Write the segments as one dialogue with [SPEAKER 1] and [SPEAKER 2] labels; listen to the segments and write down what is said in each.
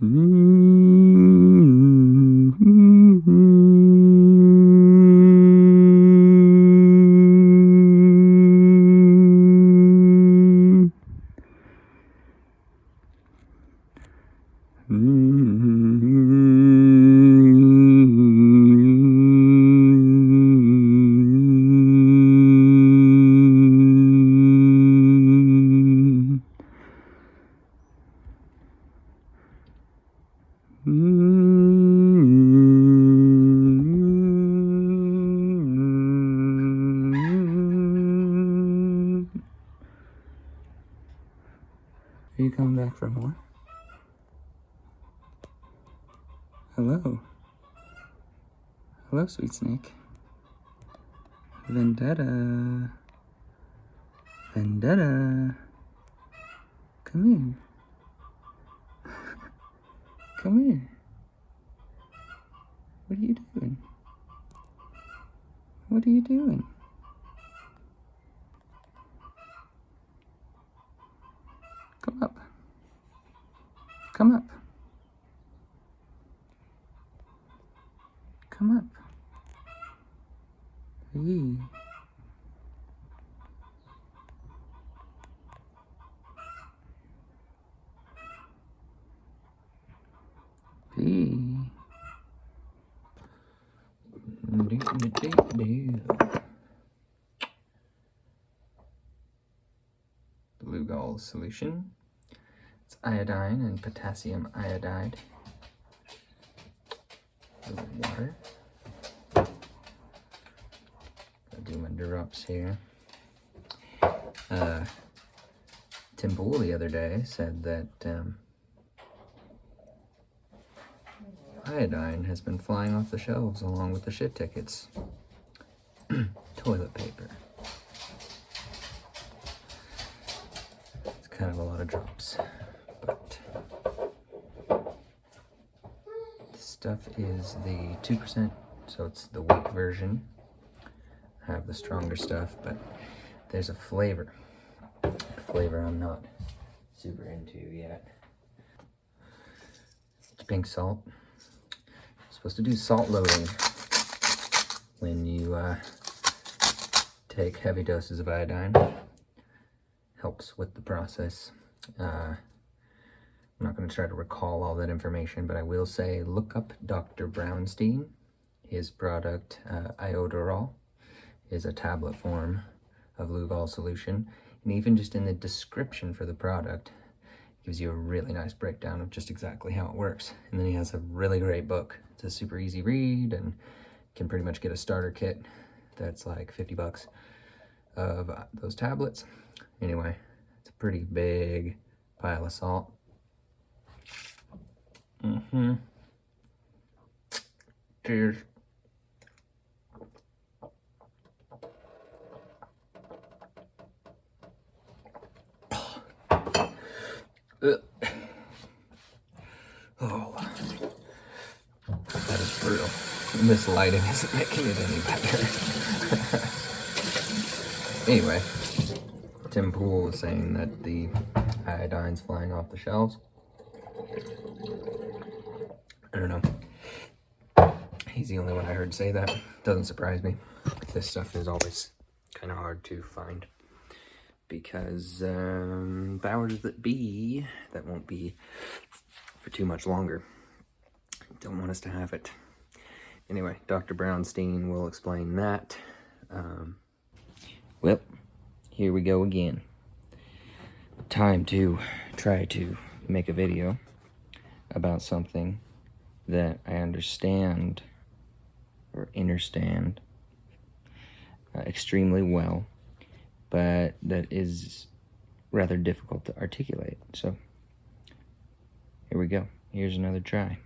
[SPEAKER 1] Are you coming back for more? Hello. Hello, sweet snake. Vendetta. Vendetta. Come here. Come here. What are you doing? What are you doing? Come up. Come up. Come up. Hey. Hey. Lugol solution. It's iodine and potassium iodide. A little water. I'll do my drops here. Tim Pool the other day said that iodine has been flying off the shelves along with the shit tickets. Toilet paper. It's kind of a lot of drops, but this stuff is the 2%, so it's the weak version. I have the stronger stuff, but there's a flavor. A flavor I'm not super into yet. It's pink salt. Supposed to do salt loading when you take heavy doses of iodine. Helps with the process. I'm not going to try to recall all that information, but I will say look up Dr. Brownstein. His product, Iodoral, is a tablet form of Lugol solution. And even just in the description for the product, it gives you a really nice breakdown of just exactly how it works. And then he has a really great book. It's a super easy read and can pretty much get a starter kit that's like 50 bucks of those tablets. Anyway, it's a pretty big pile of salt. Cheers. Oh, that is brutal. This lighting isn't making it any better. Anyway, Tim Pool is saying that the iodine's flying off the shelves. I don't know. He's the only one I heard say that. Doesn't surprise me. This stuff is always kind of hard to find because powers that be, that won't be for too much longer, don't want us to have it. Anyway, Dr. Brownstein will explain that. Well, here we go again. Time to try to make a video about something that I understand or understand extremely well, but that is rather difficult to articulate. So here we go. Here's another try.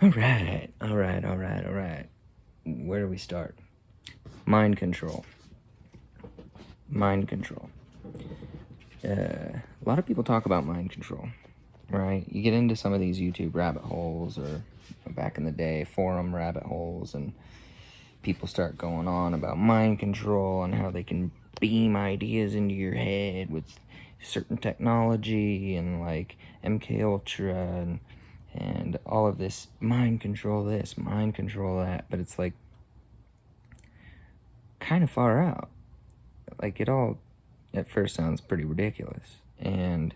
[SPEAKER 1] All right. Where do we start? Mind control. Mind control. A lot of people talk about mind control, right? You get into some of these YouTube rabbit holes, or back in the day, forum rabbit holes, and people start going on about mind control and how they can beam ideas into your head with certain technology and like MK Ultra and all of this mind control this, mind control that, but it's like kind of far out. Like it all at first sounds pretty ridiculous and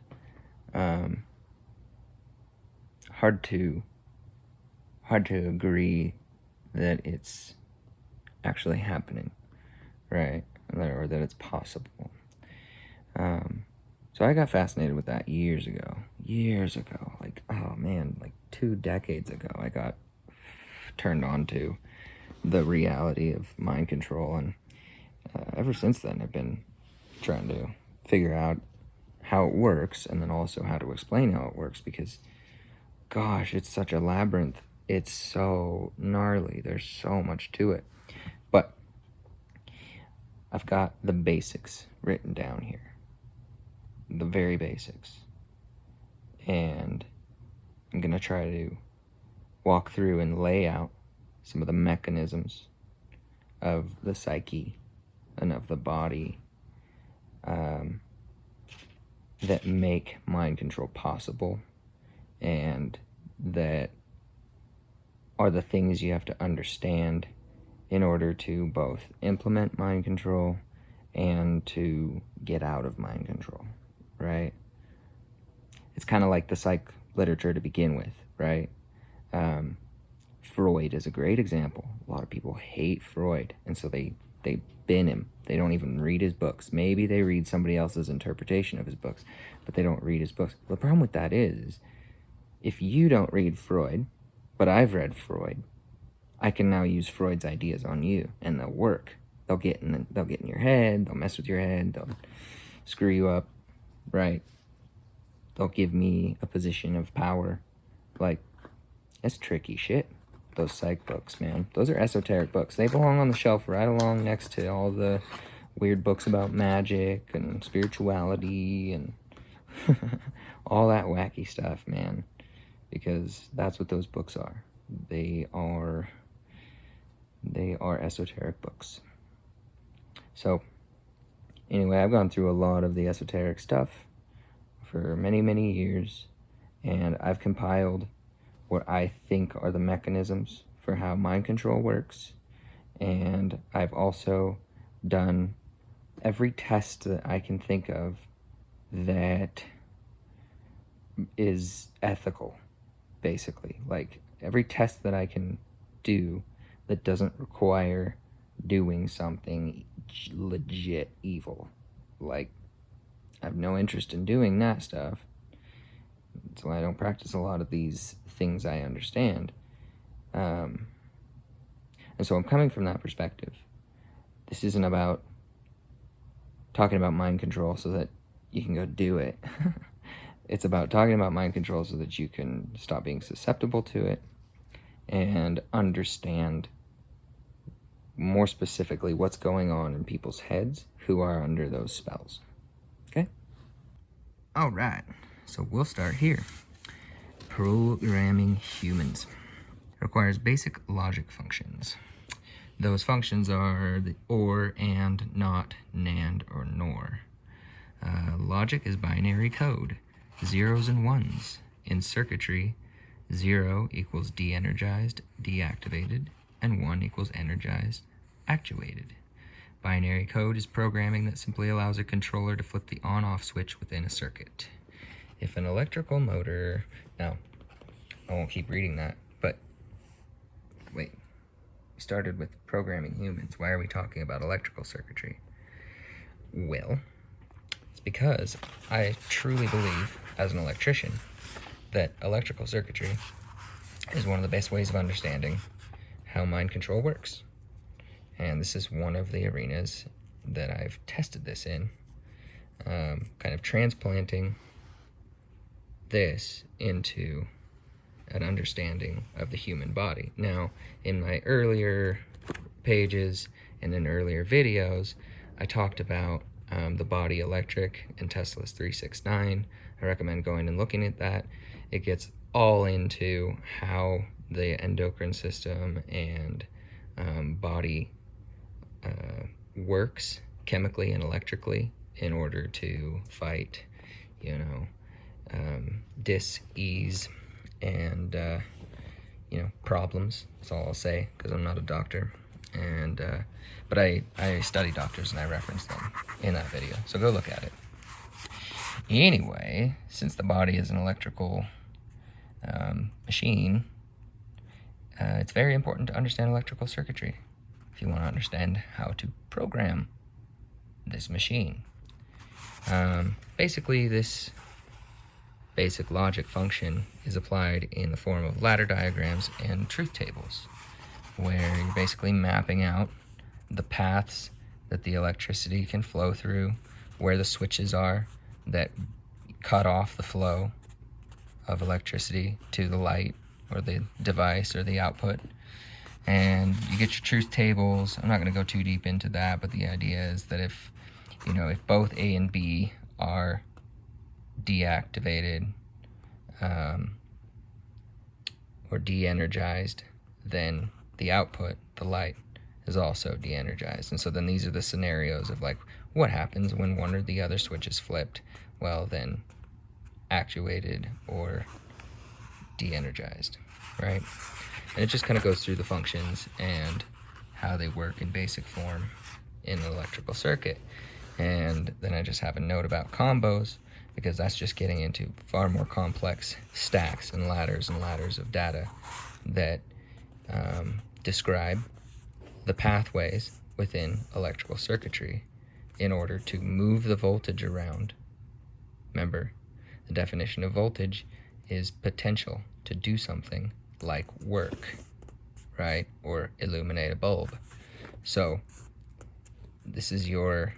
[SPEAKER 1] hard to agree that it's actually happening, right? Or that it's possible. So I got fascinated with that years ago, like, oh man, like 2 decades ago, I got turned on to the reality of mind control. And ever since then, I've been trying to figure out how it works and then also how to explain how it works, because gosh, it's such a labyrinth. It's so gnarly. There's so much to it. But I've got the basics written down here. The very basics. And I'm going to try to walk through and lay out some of the mechanisms of the psyche and of the body that make mind control possible, and that are the things you have to understand in order to both implement mind control and to get out of mind control, right? It's kind of like the psych literature to begin with, right? Freud is a great example. A lot of people hate Freud, and so they bin him. They don't even read his books. Maybe they read somebody else's interpretation of his books, but they don't read his books. The problem with that is, if you don't read Freud, but I've read Freud, I can now use Freud's ideas on you, and they'll work. They'll get in your head. They'll mess with your head. They'll screw you up, right? They'll give me a position of power. Like, that's tricky shit. Those psych books, man. Those are esoteric books. They belong on the shelf right along next to all the weird books about magic and spirituality and all that wacky stuff, man. Because that's what those books are. They are esoteric books. So, anyway, I've gone through a lot of the esoteric stuff for many, many years, and I've compiled what I think are the mechanisms for how mind control works, and I've also done every test that I can think of that is ethical, basically. Like, every test that I can do that doesn't require doing something legit evil. Like, I have no interest in doing that stuff. That's why I don't practice a lot of these things I understand. And so I'm coming from that perspective. This isn't about talking about mind control so that you can go do it. It's about talking about mind control so that you can stop being susceptible to it and understand more specifically what's going on in people's heads who are under those spells. Okay? All right. So we'll start here. Programming humans. It requires basic logic functions. Those functions are the or, and, not, and, or nor. Logic is binary code, zeros and ones. In circuitry, 0 equals de-energized, deactivated, and 1 equals energized, actuated. Binary code is programming that simply allows a controller to flip the on-off switch within a circuit. If an electrical motor... Now, I won't keep reading that, but wait. We started with programming humans. Why are we talking about electrical circuitry? Well, it's because I truly believe, as an electrician, that electrical circuitry is one of the best ways of understanding how mind control works. And this is one of the arenas that I've tested this in, kind of transplanting this into an understanding of the human body. Now, in my earlier pages and in earlier videos, I talked about the body electric and Tesla's 369. I recommend going and looking at that. It gets all into how the endocrine system and body works chemically and electrically in order to fight you know, dis-ease and, you know, problems. That's all I'll say, because I'm not a doctor. And, but I study doctors and I reference them in that video. So go look at it. Anyway, since the body is an electrical machine, it's very important to understand electrical circuitry if you want to understand how to program this machine. Basically, this basic logic function is applied in the form of ladder diagrams and truth tables, where you're basically mapping out the paths that the electricity can flow through, where the switches are that cut off the flow of electricity to the light or the device or the output. And you get your truth tables. I'm not going to go too deep into that, but the idea is that if, you know, if both A and B are deactivated or de-energized, then the output, the light, is also de-energized. And so then these are the scenarios of like, what happens when one or the other switch is flipped? Well, then actuated or de-energized, right? And it just kind of goes through the functions and how they work in basic form in an electrical circuit. And then I just have a note about combos, because that's just getting into far more complex stacks and ladders of data that describe the pathways within electrical circuitry in order to move the voltage around. Remember, the definition of voltage is potential to do something like work, right? Or illuminate a bulb. So this is your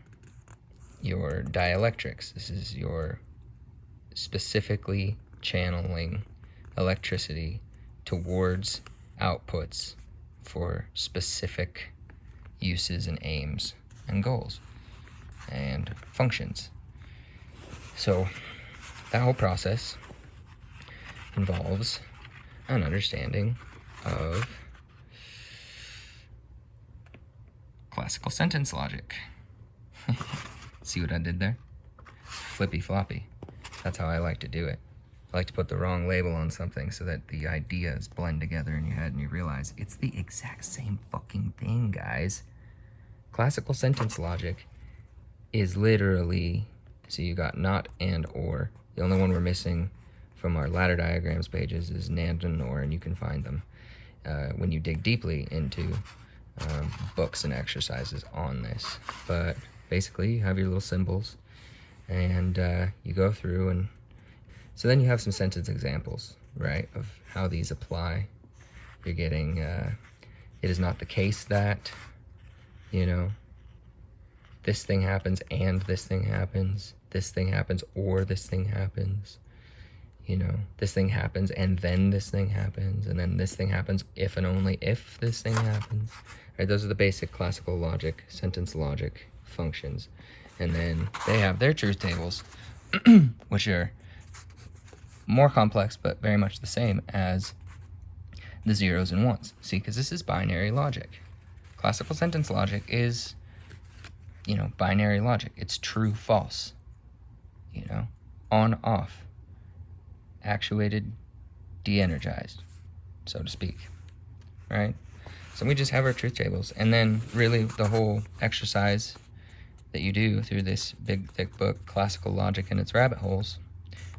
[SPEAKER 1] dielectrics. This is your specifically channeling electricity towards outputs for specific uses and aims and goals and functions. So that whole process involves an understanding of classical sentence logic. See what I did there? Flippy floppy. That's how I like to do it. I like to put the wrong label on something so that the ideas blend together in your head and you realize it's the exact same fucking thing, guys. Classical sentence logic is literally, so you got not and or. The only one we're missing from our ladder diagrams pages is NAND and NOR, and you can find them when you dig deeply into books and exercises on this. But basically, you have your little symbols, and you go through, and so then you have some sentence examples, right, of how these apply. You're getting, it is not the case that, you know, this thing happens and this thing happens or this thing happens. You know, this thing happens and then this thing happens, and then this thing happens if and only if this thing happens. Right? Those are the basic classical logic, sentence logic functions. And then they have their truth tables, which are more complex but very much the same as the zeros and ones. See, because this is binary logic. Classical sentence logic is, you know, binary logic. It's true, false, you know, on, off, actuated, de-energized, so to speak, right? So we just have our truth tables, and then really the whole exercise that you do through this big, thick book, Classical Logic and Its Rabbit Holes,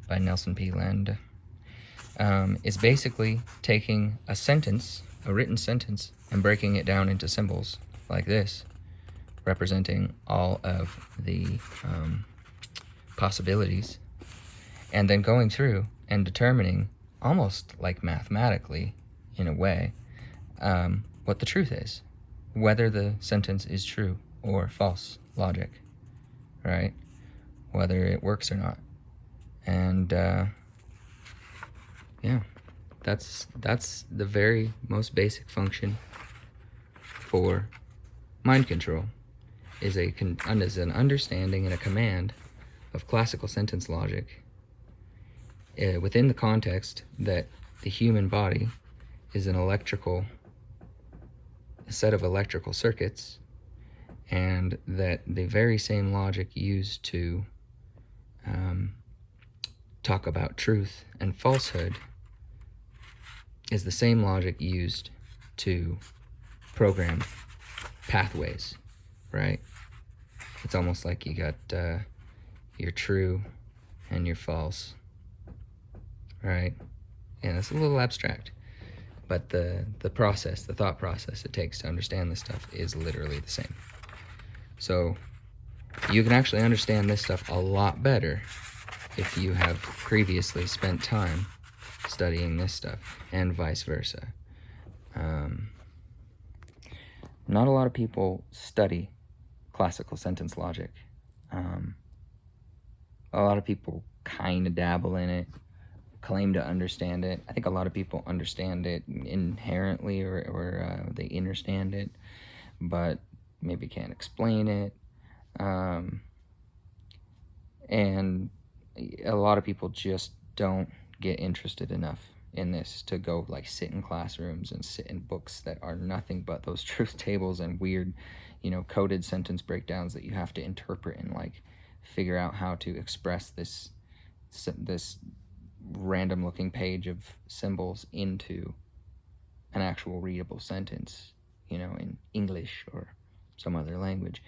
[SPEAKER 1] by Nelson P. Land, is basically taking a sentence, a written sentence, and breaking it down into symbols like this, representing all of the possibilities, and then going through and determining, almost like mathematically, in a way, what the truth is, whether the sentence is true or false logic, right? Whether it works or not. And yeah, that's the very most basic function for mind control, is an understanding and a command of classical sentence logic within the context that the human body is a set of electrical circuits, and that the very same logic used to talk about truth and falsehood is the same logic used to program pathways, right? It's almost like you got your true and your false, right? And it's a little abstract, but the process, the thought process it takes to understand this stuff is literally the same. So you can actually understand this stuff a lot better if you have previously spent time studying this stuff, and vice versa. Not a lot of people study classical sentence logic. A lot of people kind of dabble in it, claim to understand it. I think a lot of people understand it inherently, or they understand it, but maybe can't explain it. And a lot of people just don't get interested enough in this to go like sit in classrooms and sit in books that are nothing but those truth tables and weird, coded sentence breakdowns that you have to interpret and like figure out how to express this random looking page of symbols into an actual readable sentence, in English or some other language,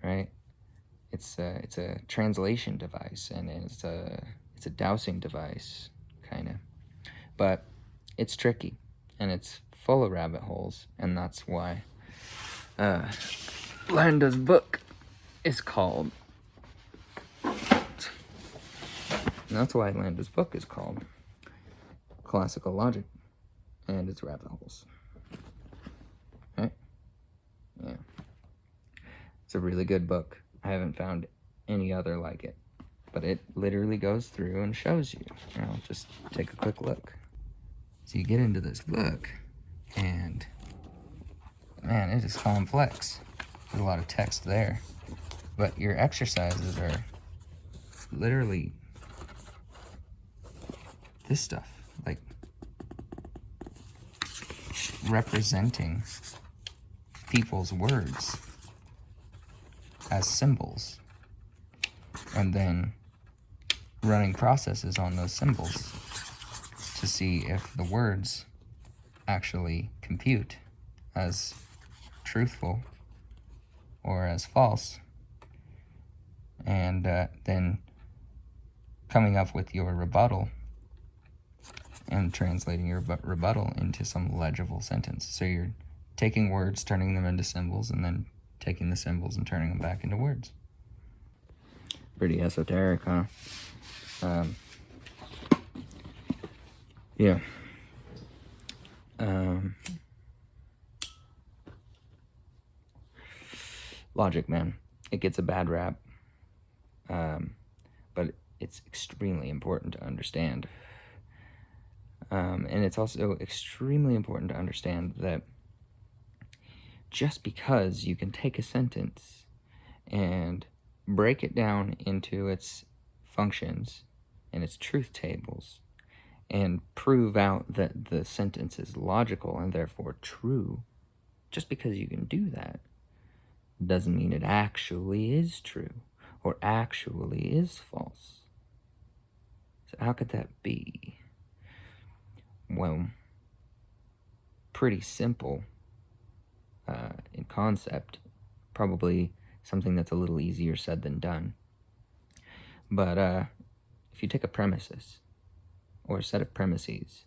[SPEAKER 1] right? It's a translation device, and it's a dowsing device, kind of. But it's tricky, and it's full of rabbit holes, and that's why Landa's book is called. Classical Logic and its Rabbit Holes. Right? Yeah. It's a really good book. I haven't found any other like it, but it literally goes through and shows you. I'll just take a quick look. So you get into this book, and man, it is complex. There's a lot of text there, but your exercises are literally this stuff, like representing people's words as symbols, and then running processes on those symbols to see if the words actually compute as truthful or as false, and then coming up with your rebuttal and translating your rebuttal into some legible sentence. So you're taking words, turning them into symbols, and then taking the symbols and turning them back into words. Pretty esoteric, huh? Yeah. Logic, man. It gets a bad rap. But it's extremely important to understand. And it's also extremely important to understand that just because you can take a sentence and break it down into its functions and its truth tables and prove out that the sentence is logical and therefore true, just because you can do that doesn't mean it actually is true or actually is false. So how could that be? Well, pretty simple in concept, probably something that's a little easier said than done. But if you take a premises or a set of premises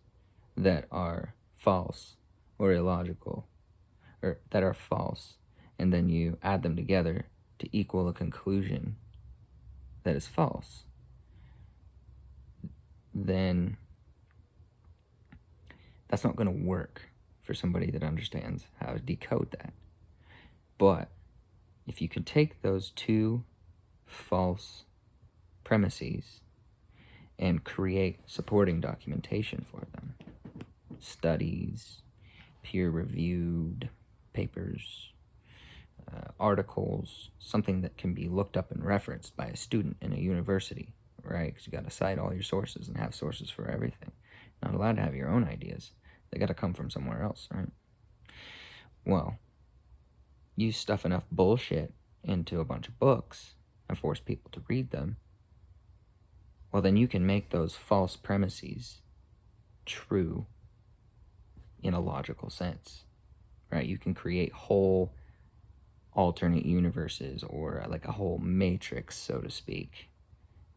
[SPEAKER 1] that are false or illogical, or that are false, and then you add them together to equal a conclusion that is false, then that's not going to work for somebody that understands how to decode that. But if you can take those two false premises and create supporting documentation for them, studies, peer-reviewed papers, articles, something that can be looked up and referenced by a student in a university, right? Because you got to cite all your sources and have sources for everything. Not allowed to have your own ideas. They got to come from somewhere else, right? Well, you stuff enough bullshit into a bunch of books and force people to read them, well, then you can make those false premises true in a logical sense, right? You can create whole alternate universes, or like a whole matrix, so to speak,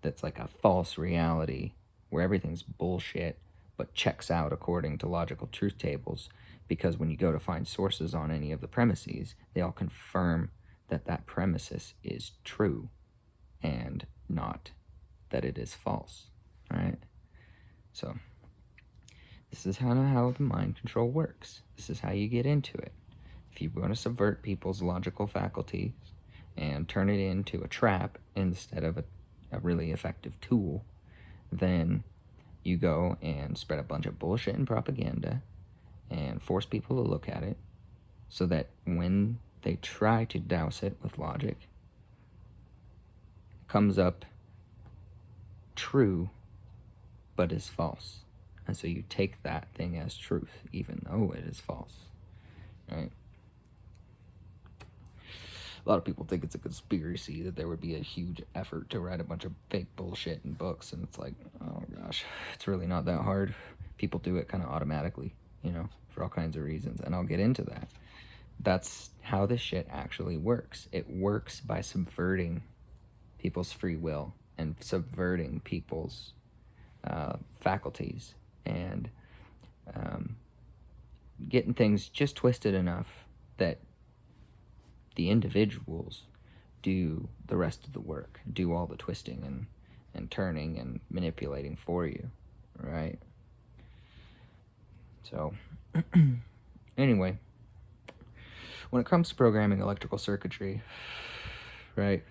[SPEAKER 1] that's like a false reality where everything's bullshit but checks out according to logical truth tables, because when you go to find sources on any of the premises, they all confirm that that premises is true and not that it is false, right? So this is how the mind control works. This is how you get into it. If you want to subvert people's logical faculties and turn it into a trap instead of a really effective tool, then you go and spread a bunch of bullshit and propaganda and force people to look at it, so that when they try to douse it with logic, it comes up true but is false. And so you take that thing as truth even though it is false, right? A lot of people think it's a conspiracy, that there would be a huge effort to write a bunch of fake bullshit in books, and it's like, oh gosh, it's really not that hard. People do it kind of automatically, you know, for all kinds of reasons, and I'll get into that. That's how this shit actually works. It works by subverting people's free will and subverting people's faculties, and getting things just twisted enough that the individuals do the rest of the work, do all the twisting and turning and manipulating for you, right? So anyway, when it comes to programming electrical circuitry, right,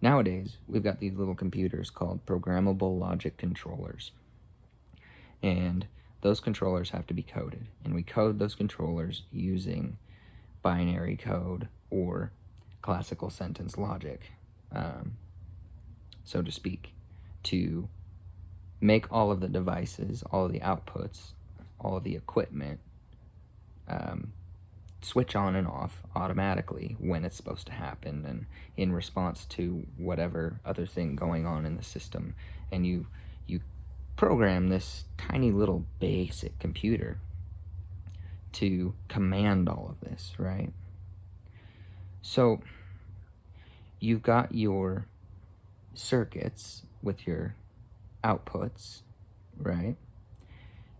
[SPEAKER 1] nowadays we've got these little computers called programmable logic controllers, and those controllers have to be coded, and we code those controllers using binary code or classical sentence logic, so to speak, to make all of the devices, all of the outputs, all of the equipment switch on and off automatically when it's supposed to happen, and in response to whatever other thing going on in the system. And you program this tiny little basic computer to command all of this, right? So you've got your circuits with your outputs, right?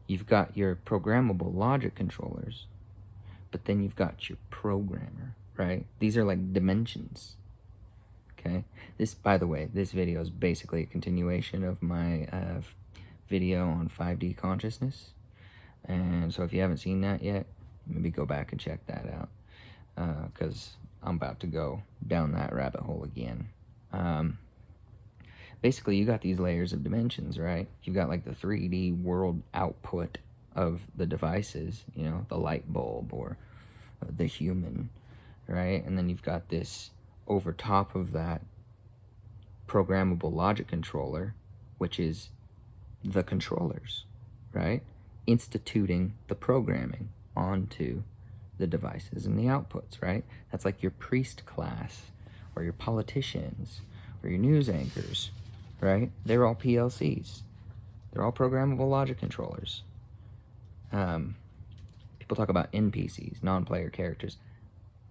[SPEAKER 1] You've got your programmable logic controllers, but then you've got your programmer, right? These are like dimensions, okay? This, by the way, this video is basically a continuation of my video on 5D consciousness. And so if you haven't seen that yet, maybe go back and check that out, because I'm about to go down that rabbit hole again. Basically, you got these layers of dimensions, right? You got like the 3D world output of the devices, you know, the light bulb or the human, right? And then you've got this over top of that programmable logic controller, which is the controllers, right? Instituting the programming onto the devices and the outputs, right? That's like your priest class, or your politicians, or your news anchors, right? They're all PLCs. They're all programmable logic controllers. People talk about NPCs, non-player characters.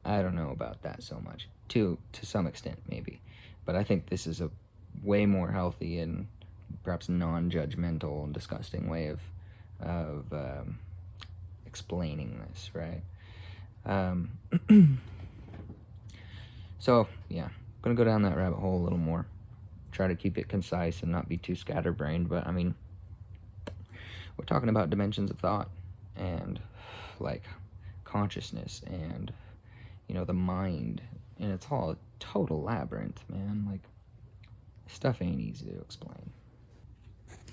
[SPEAKER 1] I don't know about that so much. To some extent, maybe. But I think this is a way more healthy and perhaps non-judgmental and disgusting way of explaining this, right? So, yeah, I'm going to go down that rabbit hole a little more. Try to keep it concise and not be too scatterbrained, but I mean, we're talking about dimensions of thought and like consciousness and, you know, the mind, and it's all a total labyrinth, man. Like, stuff ain't easy to explain.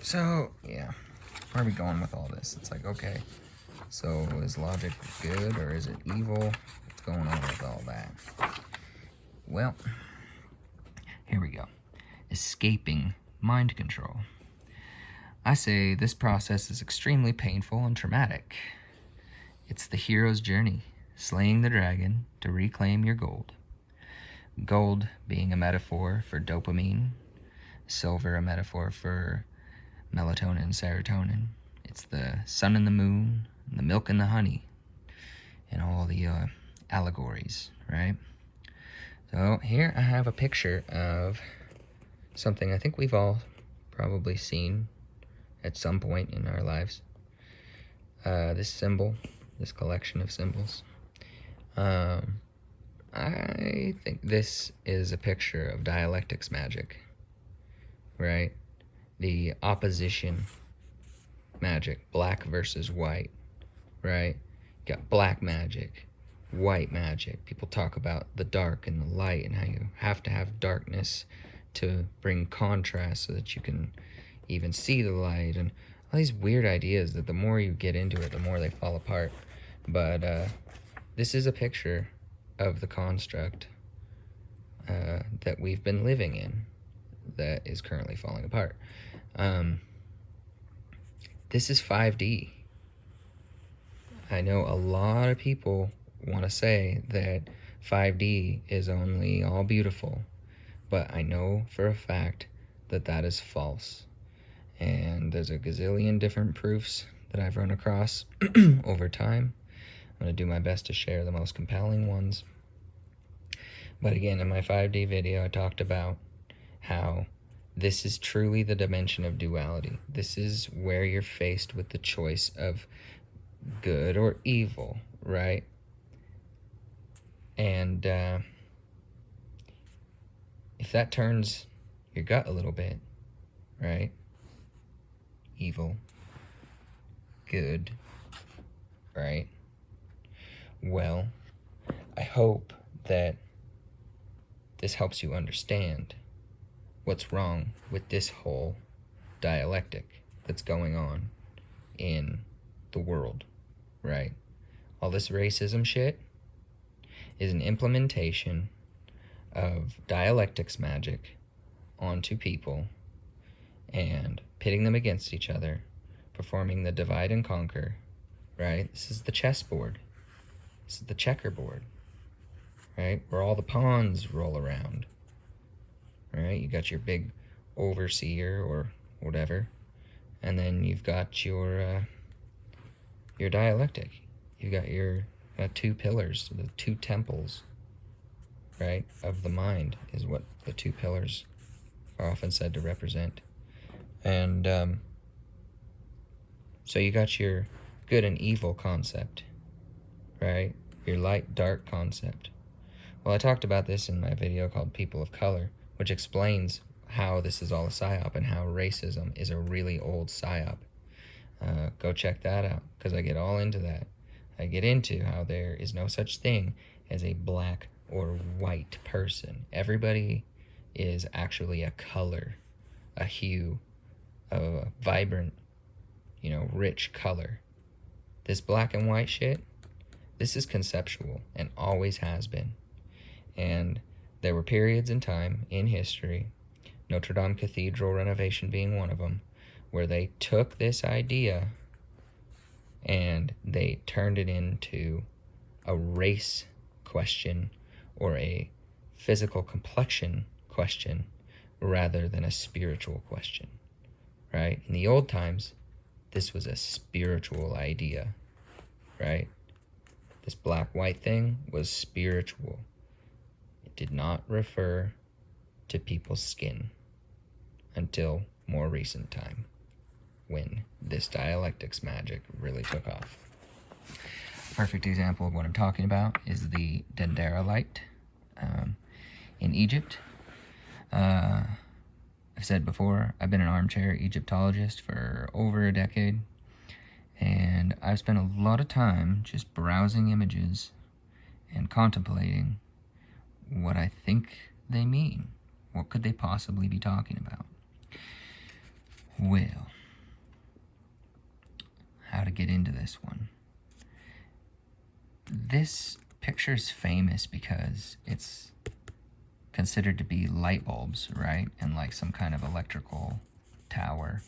[SPEAKER 1] So, yeah, where are we going with all this? It's like, okay, so is logic good or is it evil? What's going on with all that? Well, here we go. Escaping mind control. I say this process is extremely painful and traumatic. It's the hero's journey, slaying the dragon to reclaim your gold. Gold being a metaphor for dopamine, silver a metaphor for melatonin and serotonin. It's the sun and the moon, and the milk and the honey, and all the allegories, right? So here I have a picture of something I think we've all probably seen at some point in our lives. This symbol, this collection of symbols. I think this is a picture of dialectics magic, right? The opposition magic, black versus white, right? You got black magic, white magic. People talk about the dark and the light and how you have to have darkness to bring contrast so that you can even see the light, and all these weird ideas that the more you get into it, the more they fall apart. But this is a picture of the construct that we've been living in that is currently falling apart. This is 5D. I know a lot of people want to say that 5D is only all beautiful, but I know for a fact that that is false. And there's a gazillion different proofs that I've run across over time. I'm going to do my best to share the most compelling ones. But again, in my 5D video, I talked about how this is truly the dimension of duality. This is where you're faced with the choice of good or evil, right? And if that turns your gut a little bit, right? Evil, good, right? Well, I hope that this helps you understand what's wrong with this whole dialectic that's going on in the world, right? All this racism shit is an implementation of dialectics magic onto people and pitting them against each other, performing the divide and conquer, right? This is the chessboard. This is the checkerboard, right? Where all the pawns roll around, right? You got your big overseer or whatever, and then you've got your dialectic. You've got your two pillars, the two temples, right, of the mind is what the two pillars are often said to represent. And so you got your good and evil concept, right? Your light, dark concept. Well, I talked about this in my video called People of Color, which explains how this is all a psyop and how racism is a really old psyop. Go check that out, because I get all into that. I get into how there is no such thing as a black or white person. Everybody is actually a color, a hue, a vibrant, rich color. This black and white shit, this is conceptual and always has been. And there were periods in time in history, Notre Dame Cathedral renovation being one of them, where they took this idea and they turned it into a race question or a physical complexion question rather than a spiritual question, right? In the old times, this was a spiritual idea, right? This black-white thing was spiritual. It did not refer to people's skin until more recent time, when this dialectics magic really took off. A perfect example of what I'm talking about is the Dendera light in Egypt. I've said before, I've been an armchair Egyptologist for over a decade, and I've spent a lot of time just browsing images and contemplating what I think they mean. What could they possibly be talking about? Well, how to get into this one. This picture is famous because it's considered to be light bulbs, right? And like some kind of electrical tower,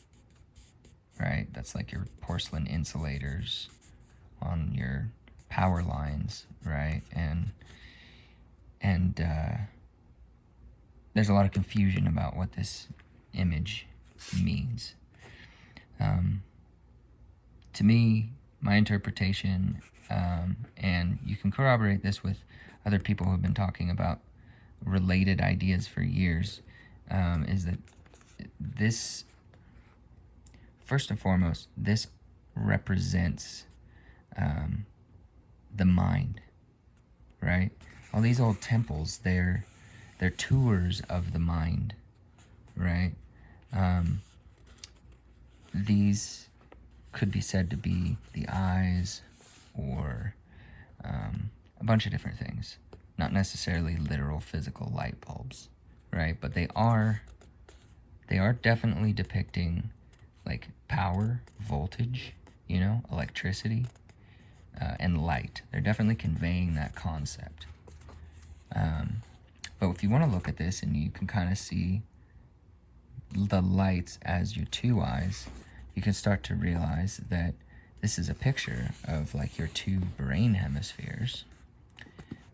[SPEAKER 1] right? That's like your porcelain insulators on your power lines, right? And there's a lot of confusion about what this image means. To me, my interpretation, and you can corroborate this with other people who have been talking about related ideas for years, is that this, first and foremost, this represents the mind, right? All these old temples, they're tours of the mind, right? These could be said to be the eyes, or a bunch of different things. Not necessarily literal physical light bulbs, right? But they are definitely depicting like power, voltage, you know, electricity, and light. They're definitely conveying that concept. But if you want to look at this and you can kind of see the lights as your two eyes, you can start to realize that this is a picture of like your two brain hemispheres,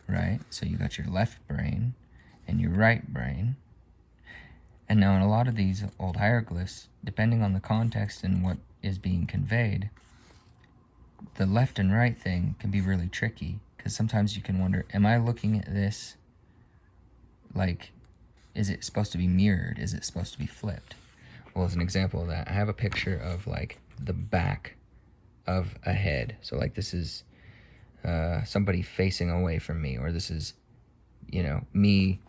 [SPEAKER 1] right? So you got your left brain and your right brain. And now in a lot of these old hieroglyphs, depending on the context and what is being conveyed, the left and right thing can be really tricky, because sometimes you can wonder, am I looking at this like, is it supposed to be mirrored? Is it supposed to be flipped? Well, as an example of that, I have a picture of like the back of a head. So like this is somebody facing away from me, or this is, you know, me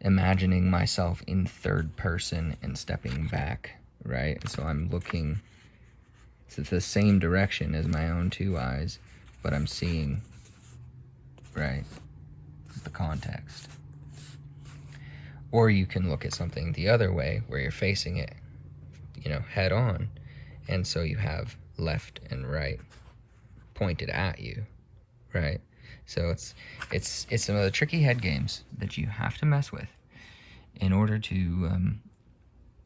[SPEAKER 1] imagining myself in third person and stepping back, right? And so I'm looking to the same direction as my own two eyes, but I'm seeing, right, the context. Or you can look at something the other way, where you're facing it, you know, head on, and so you have left and right pointed at you, right? So it's some of the tricky head games that you have to mess with in order to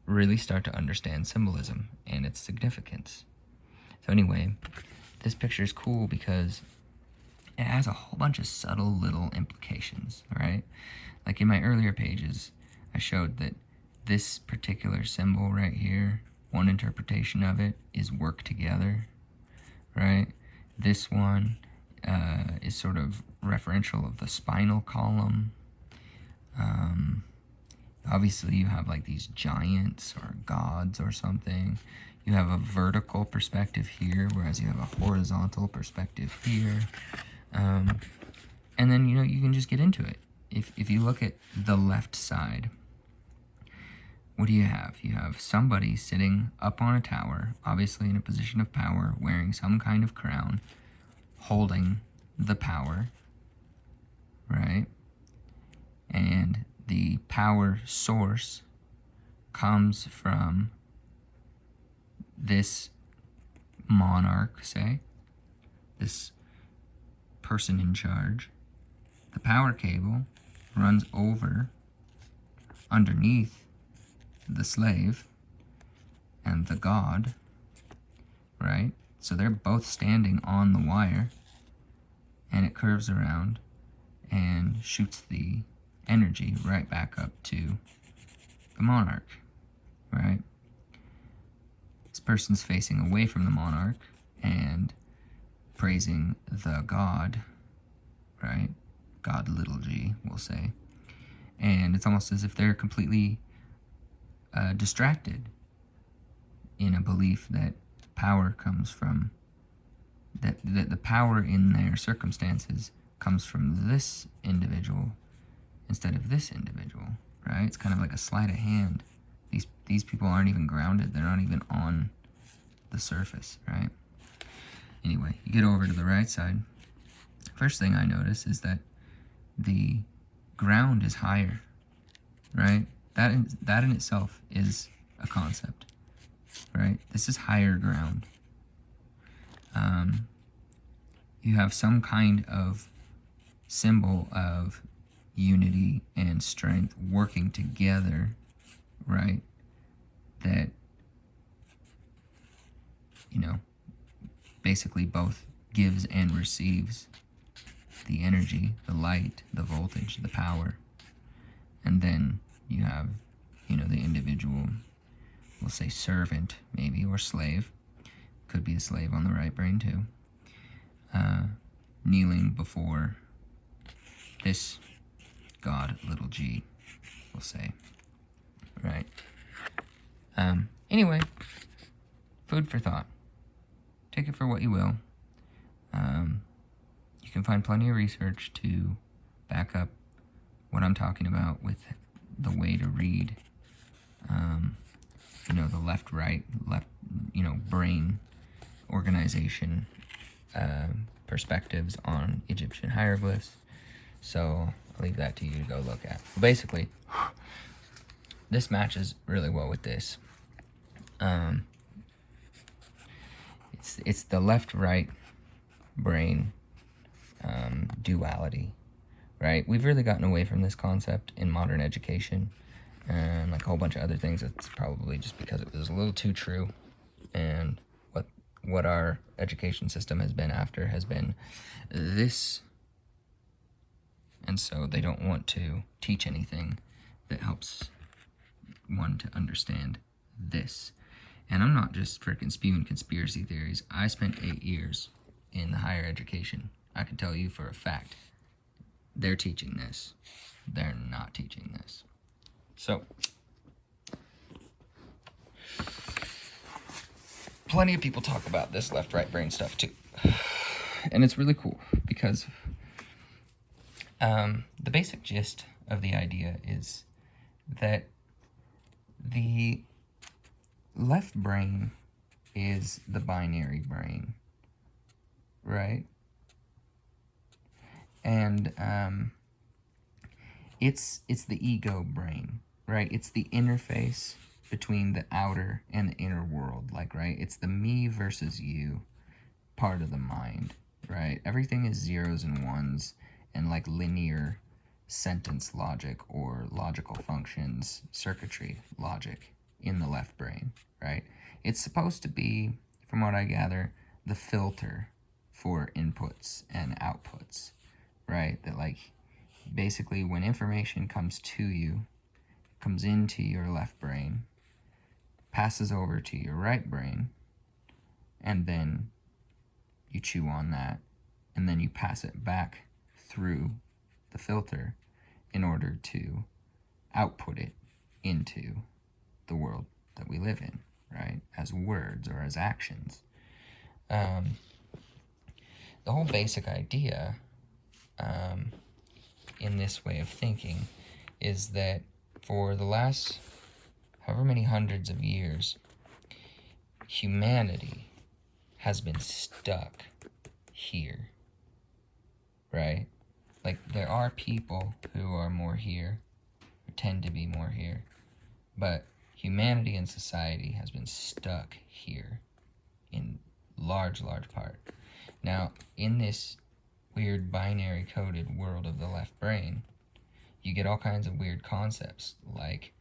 [SPEAKER 1] really start to understand symbolism and its significance. So anyway, this picture is cool because it has a whole bunch of subtle little implications, all right? Like in my earlier pages, I showed that this particular symbol right here, one interpretation of it is work together, right? This one is sort of referential of the spinal column. Obviously you have like these giants or gods or something. You have a vertical perspective here, whereas you have a horizontal perspective here. And then, you know, you can just get into it. If you look at the left side, what do you have? You have somebody sitting up on a tower, obviously in a position of power, wearing some kind of crown, holding the power, right? And the power source comes from this monarch, say, this person in charge. The power cable runs over underneath the slave and the god, right? So they're both standing on the wire, and it curves around and shoots the energy right back up to the monarch, right? This person's facing away from the monarch and praising the god, right? God little g, we'll say. And it's almost as if they're completely distracted in a belief that power comes from, that the power in their circumstances comes from this individual instead of this individual, right? It's kind of like a sleight of hand. These people aren't even grounded. They're not even on the surface, right? Anyway, you get over to the right side. First thing I notice is that the ground is higher, right? That in itself is a concept, right? This is higher ground. You have some kind of symbol of unity and strength working together, right? That, you know, basically both gives and receives the energy, the light, the voltage, the power. And then you have, you know, the individual we'll say servant, maybe, or slave. Could be a slave on the right brain, too. Kneeling before this God, little g, we'll say. Right? Anyway, food for thought. Take it for what you will. You can find plenty of research to back up what I'm talking about with the way to read, the left-right, brain organization perspectives on Egyptian hieroglyphs. So I'll leave that to you to go look at. Basically, this matches really well with this. It's the left-right brain duality, right? We've really gotten away from this concept in modern education, and like a whole bunch of other things. It's probably just because it was a little too true, and what our education system has been after has been this, and so they don't want to teach anything that helps one to understand this. And I'm not just freaking spewing conspiracy theories. I spent 8 years in the higher education. I can tell you for a fact, they're teaching this. They're not teaching this. So, plenty of people talk about this left-right brain stuff too. And it's really cool because the basic gist of the idea is that the left brain is the binary brain, right? And it's the ego brain, right? It's the interface between the outer and the inner world, right? It's the me versus you part of the mind, right? Everything is zeros and ones and like linear sentence logic or logical functions, circuitry logic in the left brain, right? It's supposed to be, from what I gather, the filter for inputs and outputs, right? That like basically when information comes to you, comes into your left brain, passes over to your right brain, and then you chew on that, and then you pass it back through the filter in order to output it into the world that we live in, right? As words or as actions. The whole basic idea in this way of thinking is that for the last however many hundreds of years, humanity has been stuck here, right? Like, there are people who are more here, who tend to be more here, but humanity and society has been stuck here in large part. Now, in this weird binary coded world of the left brain, you get all kinds of weird concepts, like,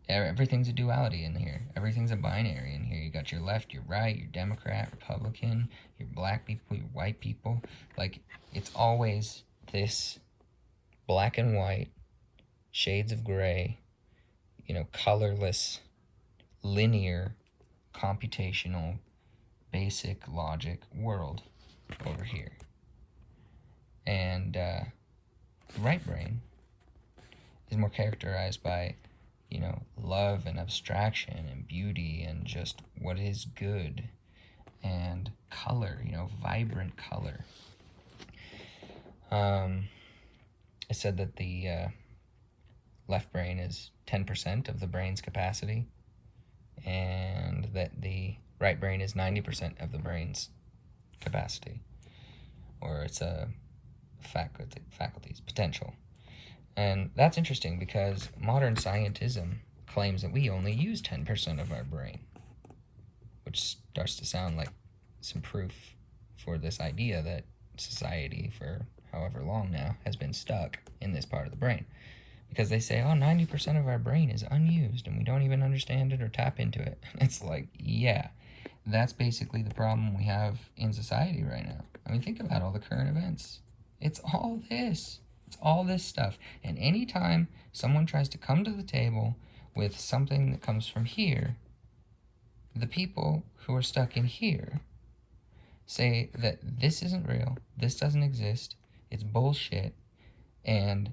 [SPEAKER 1] everything's a duality in here. Everything's a binary in here. You got your left, your right, your Democrat, Republican, your black people, your white people. Like, it's always this black and white, shades of gray, colorless, linear, computational, basic logic world over here. And the right brain is more characterized by love and abstraction and beauty and just what is good and color, vibrant color. It said that the left brain is 10% of the brain's capacity, and that the right brain is 90% of the brain's capacity, or it's a faculties, potential. And that's interesting because modern scientism claims that we only use 10% of our brain, which starts to sound like some proof for this idea that society, for however long now, has been stuck in this part of the brain. Because they say, 90% of our brain is unused and we don't even understand it or tap into it. It's like, yeah, that's basically the problem we have in society right now. I mean, think about all the current events. It's all this. It's all this stuff. And anytime someone tries to come to the table with something that comes from here, the people who are stuck in here say that this isn't real, this doesn't exist, it's bullshit, and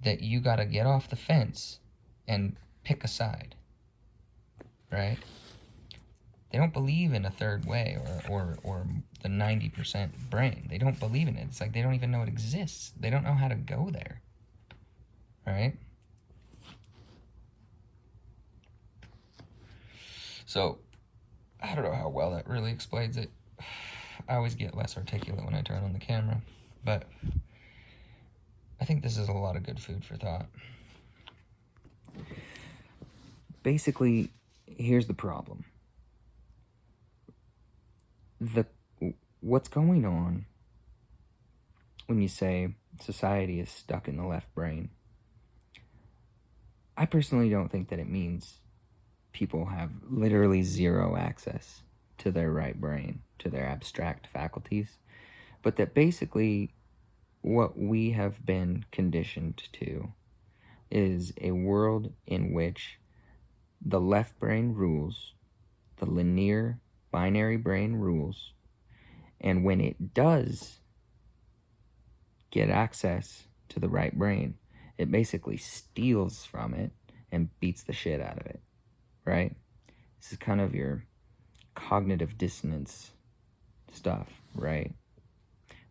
[SPEAKER 1] that you gotta get off the fence and pick a side, right? They don't believe in a third way or the 90% brain. They don't believe in it. It's like they don't even know it exists. They don't know how to go there, right? So, I don't know how well that really explains it. I always get less articulate when I turn on the camera, but I think this is a lot of good food for thought. Basically, here's the problem. What's going on when you say society is stuck in the left brain? I personally don't think that it means people have literally zero access to their right brain, to their abstract faculties, but that basically what we have been conditioned to is a world in which the left brain rules, the linear binary brain rules, and when it does get access to the right brain, it basically steals from it and beats the shit out of it, right? This is kind of your cognitive dissonance stuff, right?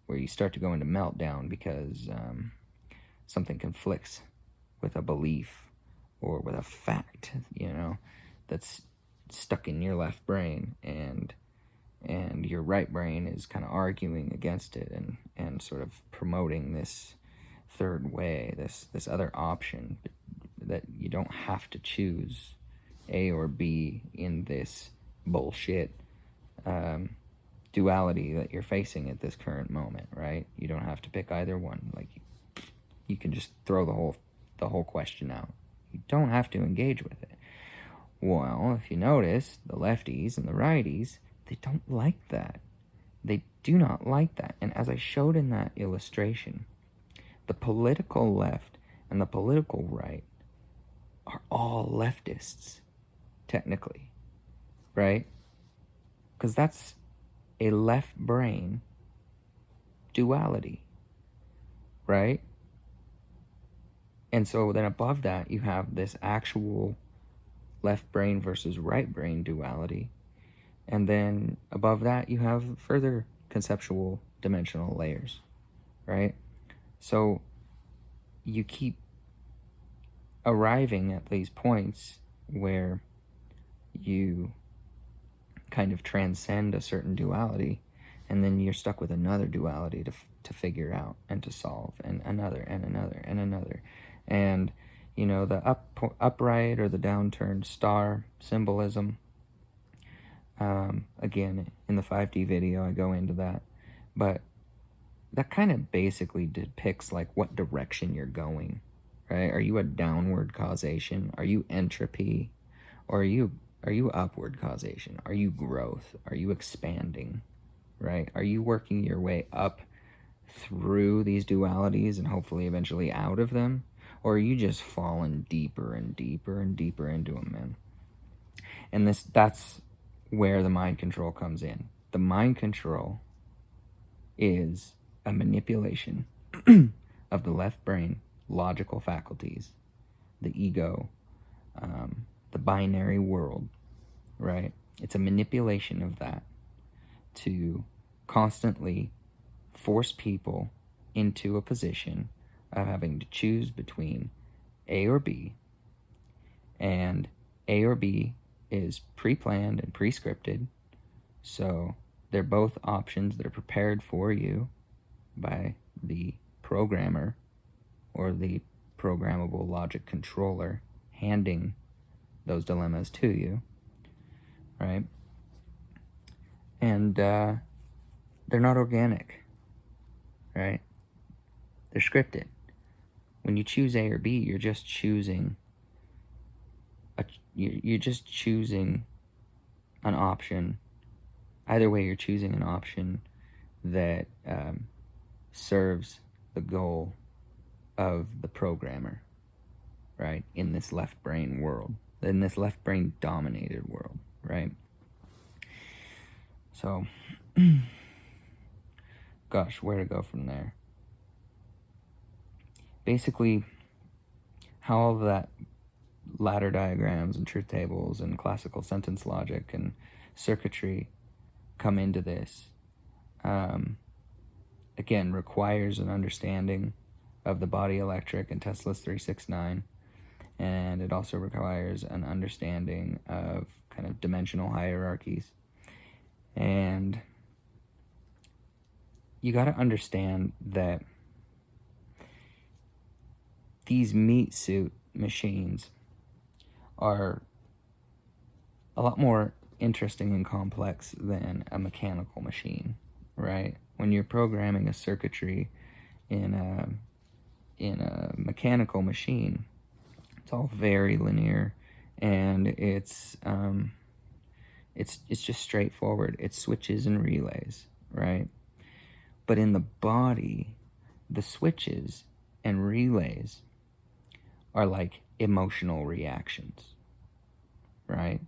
[SPEAKER 1] Where you start to go into meltdown because something conflicts with a belief or with a fact, that's stuck in your left brain, and your right brain is kind of arguing against it and sort of promoting this third way, this other option that you don't have to choose A or B in this bullshit duality that you're facing at this current moment, right? You don't have to pick either one. Like, you can just throw the whole question out. You don't have to engage with it. Well, if you notice, the lefties and the righties, they don't like that. They do not like that. And as I showed in that illustration, the political left and the political right are all leftists, technically, right? Because that's a left brain duality, right? And so then above that, you have this actual left brain versus right brain duality. And then above that, you have further conceptual dimensional layers, right? So you keep arriving at these points where you kind of transcend a certain duality, and then you're stuck with another duality to figure out and to solve, and another and another and another. And the upright or the downturned star symbolism, again, in the 5D video I go into that, but that kind of basically depicts like what direction you're going, right? Are you a downward causation? Are you entropy? Or are you upward causation? Are you growth? Are you expanding, right? Are you working your way up through these dualities and hopefully eventually out of them? Or are you just falling deeper and deeper and deeper into them, man? And that's where the mind control comes in. The mind control is a manipulation of the left brain logical faculties, the ego, the binary world, right? It's a manipulation of that to constantly force people into a position of having to choose between A or B, and A or B is pre-planned and pre-scripted, so they're both options that are prepared for you by the programmer or the programmable logic controller handing those dilemmas to you, right? And they're not organic, right? They're scripted. When you choose A or B, you're just choosing an option. Either way, you're choosing an option that serves the goal of the programmer, right? In this left brain world, in this left brain dominated world, right? So, gosh, where to go from there? Basically, how all of that ladder diagrams and truth tables and classical sentence logic and circuitry come into this, again, requires an understanding of the body electric and Tesla's 369, and it also requires an understanding of kind of dimensional hierarchies. And you got to understand that these meat suit machines are a lot more interesting and complex than a mechanical machine, right? When you're programming a circuitry in a mechanical machine, it's all very linear, and it's just straightforward. It's switches and relays, right? But in the body, the switches and relays are like emotional reactions, right?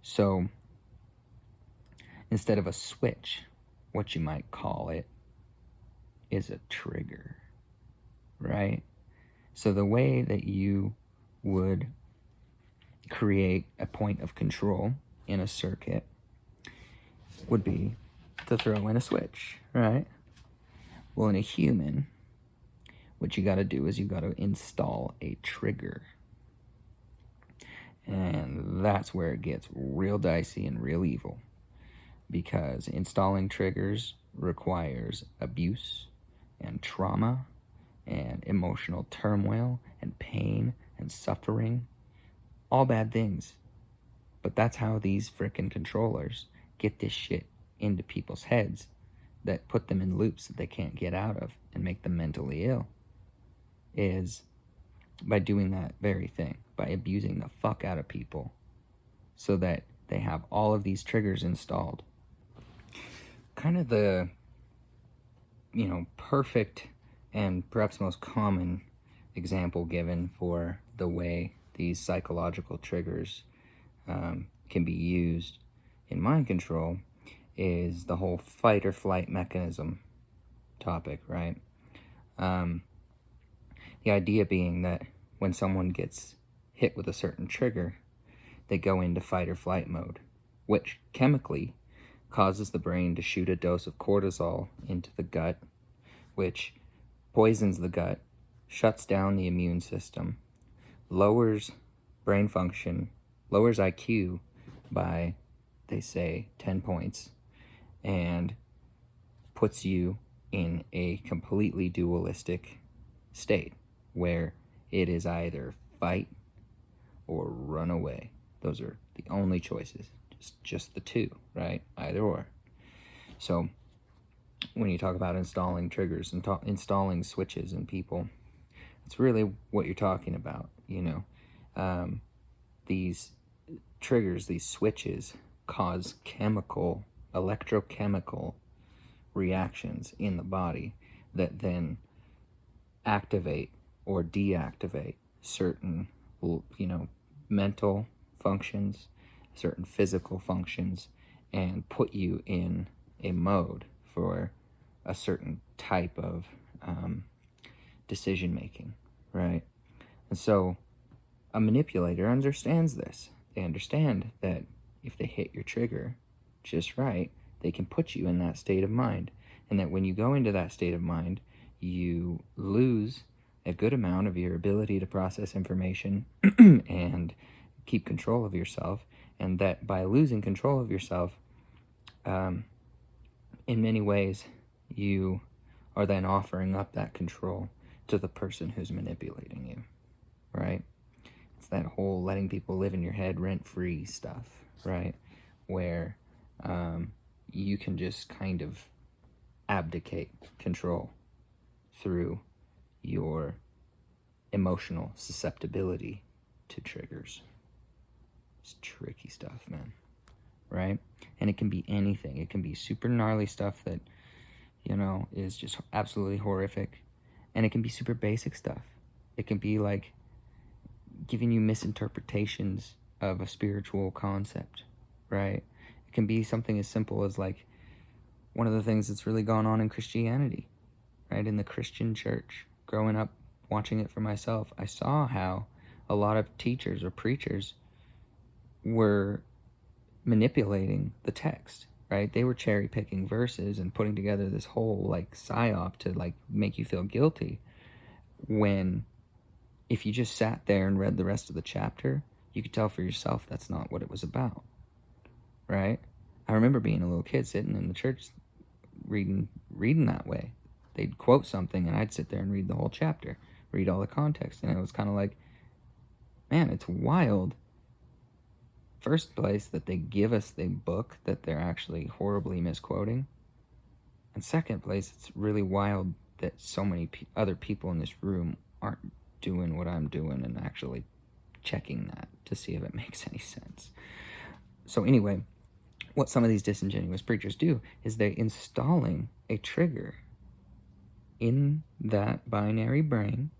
[SPEAKER 1] So instead of a switch, what you might call it is a trigger, right? So the way that you would create a point of control in a circuit would be to throw in a switch, right? Well, in a human, what you got to do is you got to install a trigger. And that's where it gets real dicey and real evil, because installing triggers requires abuse and trauma and emotional turmoil and pain and suffering, all bad things. But that's how these frickin' controllers get this shit into people's heads that put them in loops that they can't get out of and make them mentally ill, is by doing that very thing, by abusing the fuck out of people so that they have all of these triggers installed. Kind of the, perfect and perhaps most common example given for the way these psychological triggers can be used in mind control is the whole fight or flight mechanism topic, right? The idea being that when someone gets hit with a certain trigger, they go into fight or flight mode, which chemically causes the brain to shoot a dose of cortisol into the gut, which poisons the gut, shuts down the immune system, lowers brain function, lowers IQ by, they say, 10 points, and puts you in a completely dualistic state where it is either fight or run away. Those are the only choices, just the two, right? Either or. So when you talk about installing triggers and installing switches in people, it's really what you're talking about, these triggers, these switches cause electrochemical reactions in the body that then activate or deactivate certain, mental functions, certain physical functions, and put you in a mode for a certain type of decision making, right? And so a manipulator understands this. They understand that if they hit your trigger just right, they can put you in that state of mind. And that when you go into that state of mind, you lose a good amount of your ability to process information and keep control of yourself. And that by losing control of yourself, in many ways, you are then offering up that control to the person who's manipulating you, right? It's that whole letting people live in your head rent-free stuff, right? Where you can just kind of abdicate control through your emotional susceptibility to triggers. It's tricky stuff, man, right? And it can be anything. It can be super gnarly stuff that, is just absolutely horrific. And it can be super basic stuff. It can be like giving you misinterpretations of a spiritual concept, right? It can be something as simple as like one of the things that's really gone on in Christianity, right? In the Christian church, growing up, watching it for myself, I saw how a lot of teachers or preachers were manipulating the text, right? They were cherry picking verses and putting together this whole like psyop to like make you feel guilty, when if you just sat there and read the rest of the chapter, you could tell for yourself that's not what it was about, right? I remember being a little kid sitting in the church reading that way. They'd quote something and I'd sit there and read the whole chapter, read all the context, and it was kind of like, man, it's wild. First place, that they give us the book that they're actually horribly misquoting. And second place, it's really wild that so many other people in this room aren't doing what I'm doing and actually checking that to see if it makes any sense. So anyway, what some of these disingenuous preachers do is they're installing a trigger in that binary brain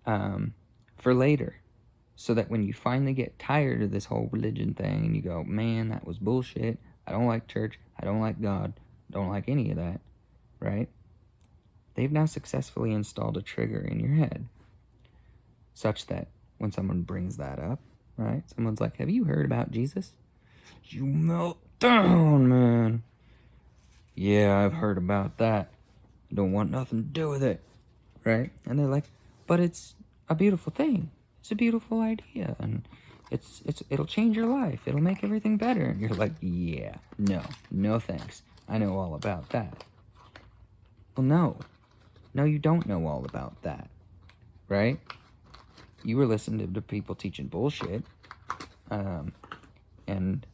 [SPEAKER 1] for later, so that when you finally get tired of this whole religion thing and you go, man, that was bullshit, I don't like church, I don't like God, I don't like any of that, right? They've now successfully installed a trigger in your head such that when someone brings that up, right, someone's like, have you heard about Jesus? You melt down, man. Yeah, I've heard about that. Don't want nothing to do with it, right? And they're like, but it's a beautiful thing. It's a beautiful idea, and it'll change your life. It'll make everything better. And you're like, yeah, no thanks. I know all about that. Well, no, you don't know all about that, right? You were listening to people teaching bullshit, and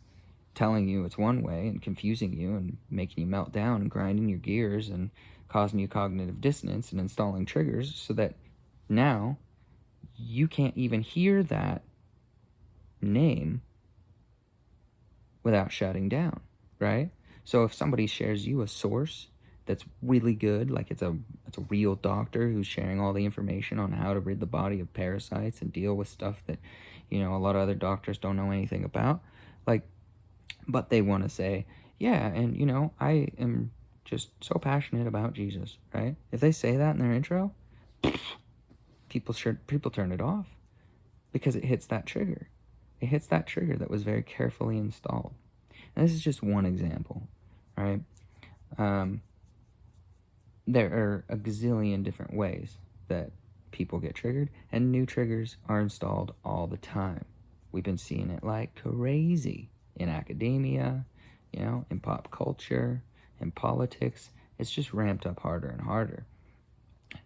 [SPEAKER 1] telling you it's one way and confusing you and making you melt down and grinding your gears and causing you cognitive dissonance and installing triggers so that now you can't even hear that name without shutting down, right? So if somebody shares you a source that's really good, like it's a real doctor who's sharing all the information on how to rid the body of parasites and deal with stuff that, a lot of other doctors don't know anything about, like, but they want to say, yeah, and I am just so passionate about Jesus, right? If they say that in their intro, people turn it off because it hits that trigger. It hits that trigger that was very carefully installed. And this is just one example, right? There are a gazillion different ways that people get triggered, and new triggers are installed all the time. We've been seeing it like crazy in academia, in pop culture, in politics. It's just ramped up harder and harder.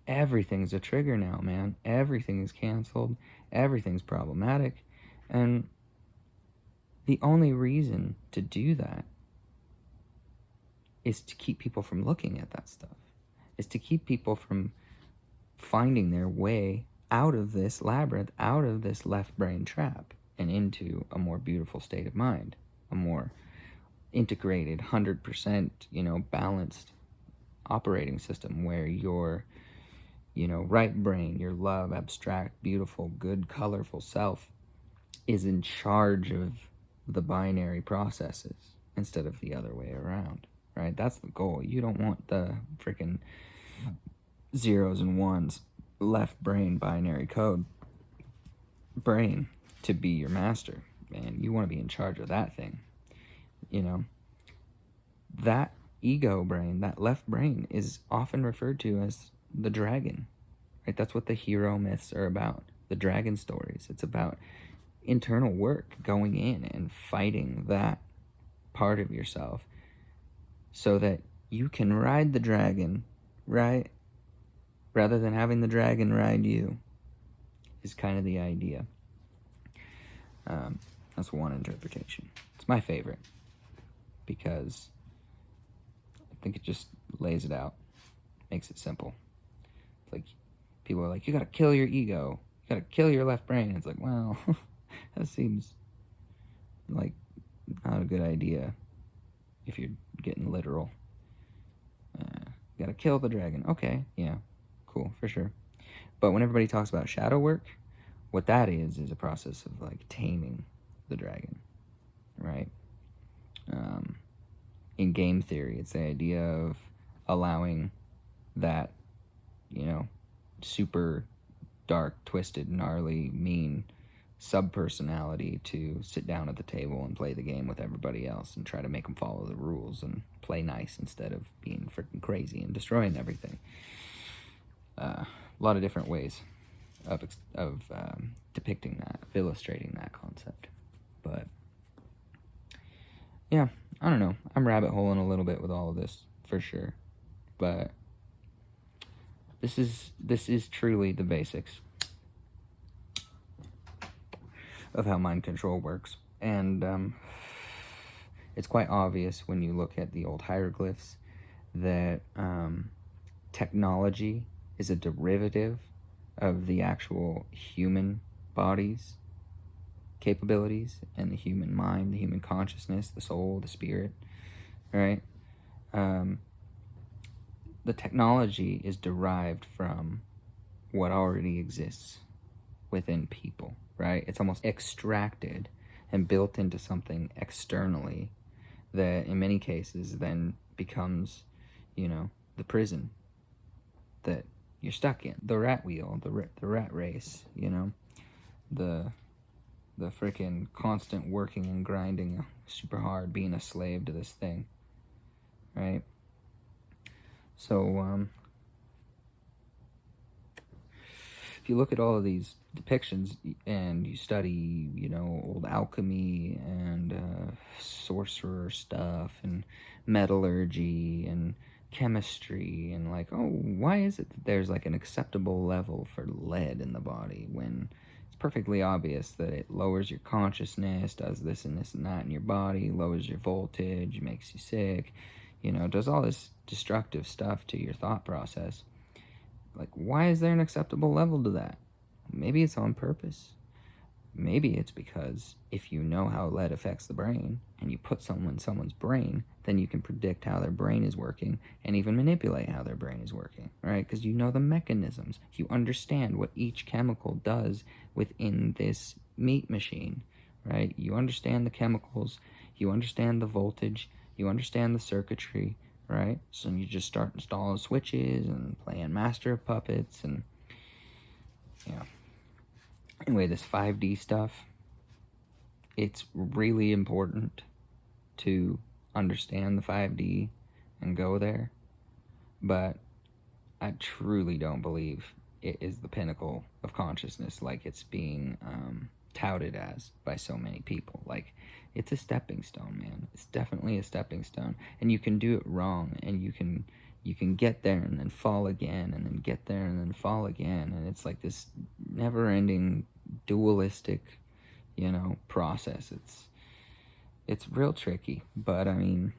[SPEAKER 1] Everything's a trigger now, man. Everything is canceled. Everything's problematic. And the only reason to do that is to keep people from looking at that stuff, is to keep people from finding their way out of this labyrinth, out of this left brain trap, and into a more beautiful state of mind, a more integrated, 100%, balanced operating system where your, right brain, your love, abstract, beautiful, good, colorful self is in charge of the binary processes instead of the other way around, right? That's the goal. You don't want the freaking zeros and ones, left brain binary code brain to be your master, man. You want to be in charge of that thing. That ego brain, that left brain, is often referred to as the dragon, right? That's what the hero myths are about, the dragon stories. It's about internal work, going in and fighting that part of yourself so that you can ride the dragon, right? Rather than having the dragon ride you, is kind of the idea. That's one interpretation. It's my favorite because I think it just lays it out, makes it simple. It's like people are like, you gotta kill your ego, you gotta kill your left brain. It's like, well, that seems like not a good idea if you're getting literal. You gotta kill the dragon. Okay, yeah, cool, for sure. But when everybody talks about shadow work, what that is a process of like taming the dragon, right? In game theory, it's the idea of allowing that, you know, super dark, twisted, gnarly, mean sub-personality to sit down at the table and play the game with everybody else and try to make them follow the rules and play nice instead of being freaking crazy and destroying everything. A lot of different ways of depicting that, of illustrating that concept. But yeah, I don't know. I'm rabbit holing a little bit with all of this for sure, but this is truly the basics of how mind control works, and it's quite obvious when you look at the old hieroglyphs that technology is a derivative of the actual human body's capabilities and the human mind, the human consciousness, the soul, the spirit, right? The technology is derived from what already exists within people, right? It's almost extracted and built into something externally that in many cases then becomes, you know, the prison that you're stuck in, the rat wheel, the rat race, you know, the freaking constant working and grinding super hard, being a slave to this thing, right? So if you look at all of these depictions and you study, you know, old alchemy and sorcerer stuff and metallurgy and chemistry and like, oh, why is it that there's like an acceptable level for lead in the body when it's perfectly obvious that it lowers your consciousness, does this and this and that in your body, lowers your voltage, makes you sick, you know, does all this destructive stuff to your thought process. Like, why is there an acceptable level to that? Maybe it's on purpose. Maybe it's because if you know how lead affects the brain and you put someone in someone's brain, then you can predict how their brain is working and even manipulate how their brain is working, right? Because you know the mechanisms. You understand what each chemical does within this meat machine, right? You understand the chemicals, you understand the voltage, you understand the circuitry, right? So you just start installing switches and playing Master of Puppets and, yeah. Anyway, this 5D stuff, it's really important to understand the 5D and go there, but I truly don't believe it is the pinnacle of consciousness like it's being touted as by so many people. Like, it's a stepping stone, man. It's definitely a stepping stone, and you can do it wrong, and you can get there and then fall again, and then get there and then fall again, and it's like this never-ending dualistic, you know, process. It's real tricky, but I mean,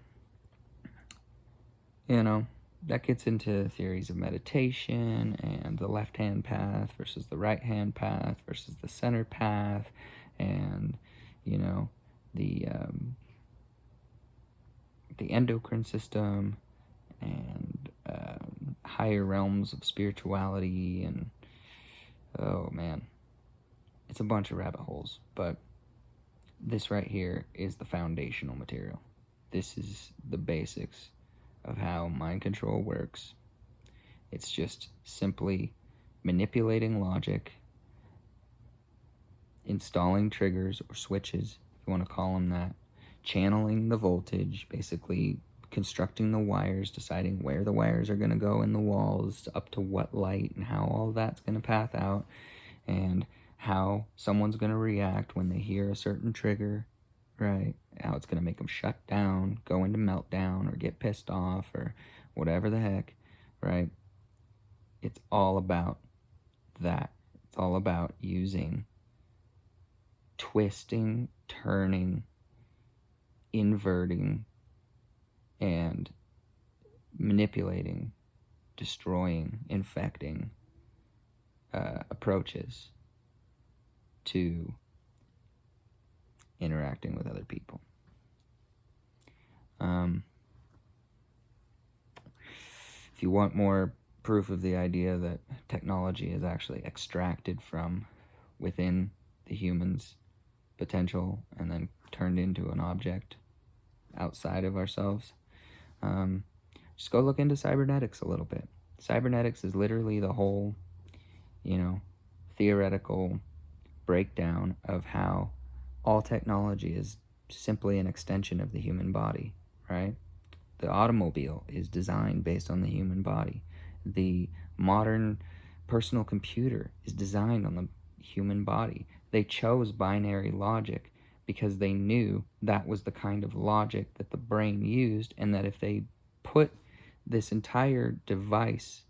[SPEAKER 1] you know, that gets into theories of meditation and the left-hand path versus the right-hand path versus the center path, and, you know, the endocrine system and higher realms of spirituality, and oh man, it's a bunch of rabbit holes, but this right here is the foundational material. This is the basics of how mind control works. It's just simply manipulating logic, installing triggers or switches, if you want to call them that, channeling the voltage, basically constructing the wires, deciding where the wires are going to go in the walls, up to what light, and how all that's going to path out, and how someone's going to react when they hear a certain trigger, right? How it's going to make them shut down, go into meltdown, or get pissed off, or whatever the heck, right? It's all about that. It's all about using, twisting, turning, inverting, and manipulating, destroying, infecting approaches to interacting with other people. If you want more proof of the idea that technology is actually extracted from within the human's potential and then turned into an object outside of ourselves. Just go look into cybernetics a little bit. Cybernetics is literally the whole, theoretical breakdown of how all technology is simply an extension of the human body, right? The automobile is designed based on the human body. The modern personal computer is designed on the human body. They chose binary logic because they knew that was the kind of logic that the brain used, and that if they put this entire device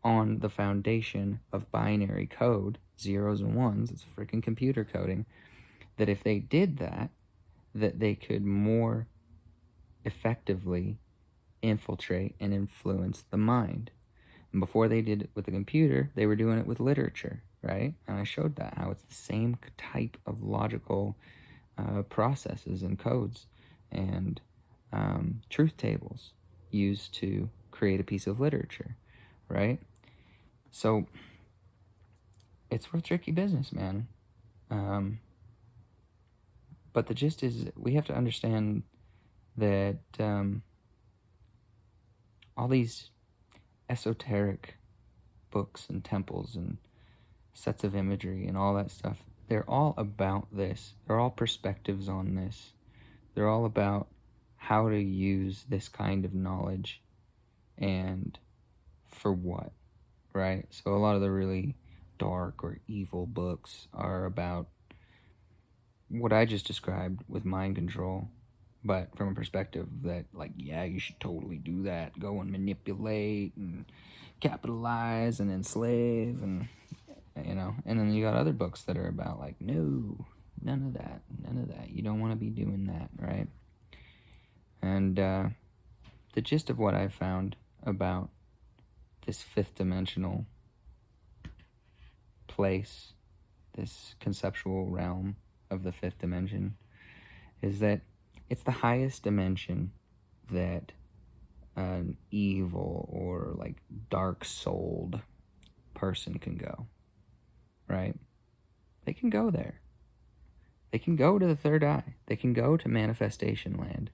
[SPEAKER 1] on the foundation of binary code, zeros and ones, it's freaking computer coding, that if they did that, that they could more effectively infiltrate and influence the mind. And before they did it with the computer, they were doing it with literature, right? And I showed that, how it's the same type of logical processes and codes and truth tables used to create a piece of literature, right? So it's real tricky business, man. But the gist is, we have to understand that all these esoteric books and temples and sets of imagery and all that stuff, they're all about this. They're all perspectives on this. They're all about how to use this kind of knowledge and for what, right? So a lot of the really dark or evil books are about what I just described with mind control, but from a perspective that, like, yeah, you should totally do that. Go and manipulate and capitalize and enslave and, and then you got other books that are about, like, no, none of that. You don't want to be doing that, right? And the gist of what I've found about this fifth dimensional place, this conceptual realm of the fifth dimension, is that it's the highest dimension that an evil or, like, dark-souled person can go, right? They can go there. They can go to the third eye. They can go to manifestation land.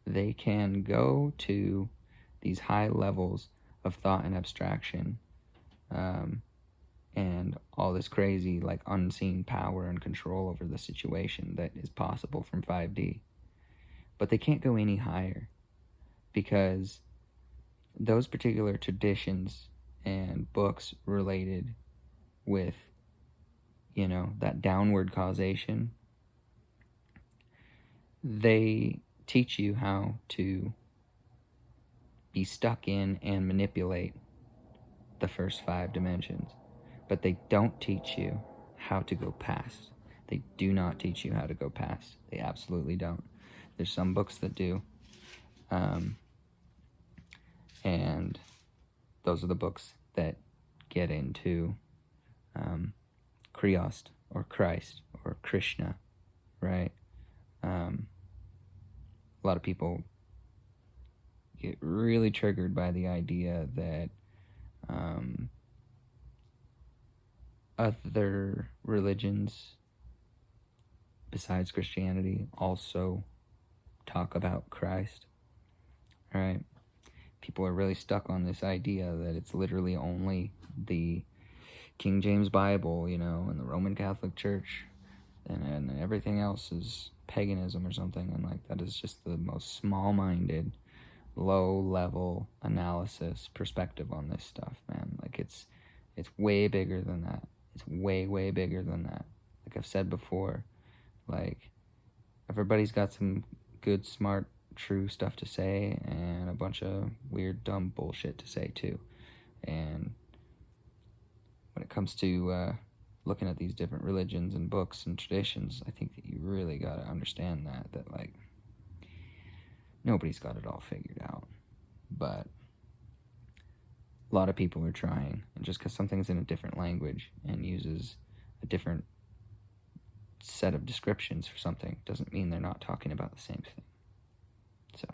[SPEAKER 1] They can go to these high levels of thought and abstraction, and all this crazy, like, unseen power and control over the situation that is possible from 5D. But they can't go any higher, because those particular traditions and books related with, that downward causation, they teach you how to be stuck in and manipulate the first 5 dimensions. But they don't teach you how to go past. They do not teach you how to go past. They absolutely don't. There's some books that do. And those are the books that get into Krios or Christ or Krishna, right? A lot of people get really triggered by the idea that other religions besides Christianity also talk about Christ, right? People are really stuck on this idea that it's literally only the King James Bible, and the Roman Catholic Church, and everything else is paganism or something, and, like, that is just the most small-minded, low-level analysis perspective on this stuff, man. Like, it's way bigger than that. It's way, way bigger than that. Like I've said before, like, everybody's got some good, smart, true stuff to say, and a bunch of weird, dumb bullshit to say, too. And when it comes to looking at these different religions and books and traditions, I think that you really got to understand that, like, nobody's got it all figured out. But a lot of people are trying, and just because something's in a different language and uses a different set of descriptions for something doesn't mean they're not talking about the same thing. So,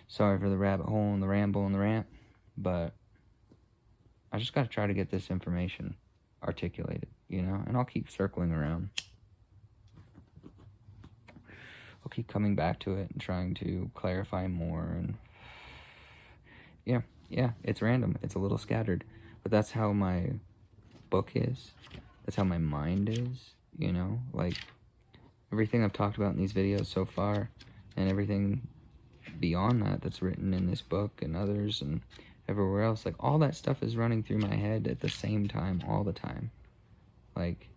[SPEAKER 1] sorry for the rabbit hole and the ramble and the rant, but I just got to try to get this information articulated, you know, and I'll keep circling around. I'll keep coming back to it and trying to clarify more, and yeah, it's random. It's a little scattered, but that's how my book is. That's how my mind is, you know, like everything I've talked about in these videos so far and everything beyond that that's written in this book and others and everywhere else, like all that stuff is running through my head at the same time, all the time. Like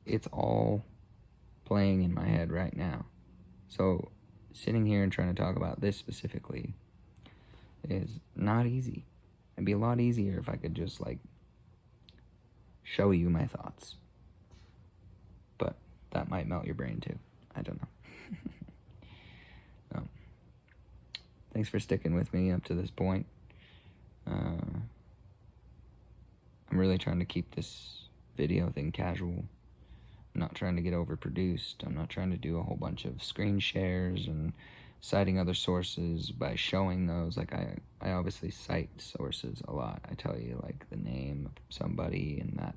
[SPEAKER 1] it's all playing in my head right now. So sitting here and trying to talk about this specifically is not easy. It'd be a lot easier if I could just like show you my thoughts, but that might melt your brain too. I don't know. Thanks for sticking with me up to this point. I'm really trying to keep this video thing casual. I'm not trying to get overproduced. I'm not trying to do a whole bunch of screen shares and citing other sources by showing those. Like I obviously cite sources a lot. I tell you like the name of somebody and that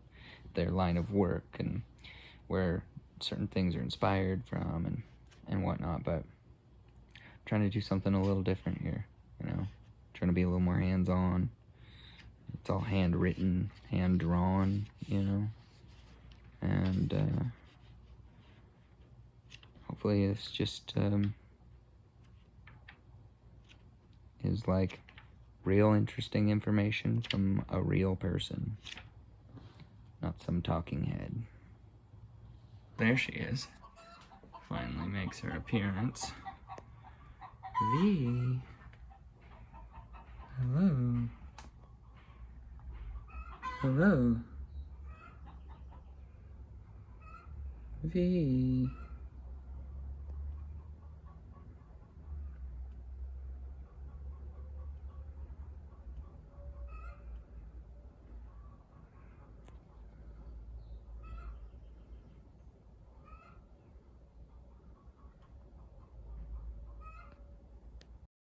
[SPEAKER 1] their line of work and where certain things are inspired from and whatnot, but I'm trying to do something a little different here, you know, trying to be a little more hands-on. It's all handwritten, hand-drawn, you know, and hopefully it's just is like real interesting information from a real person, not some talking head. There she is. Finally makes her appearance. V. Hello. Hello. V.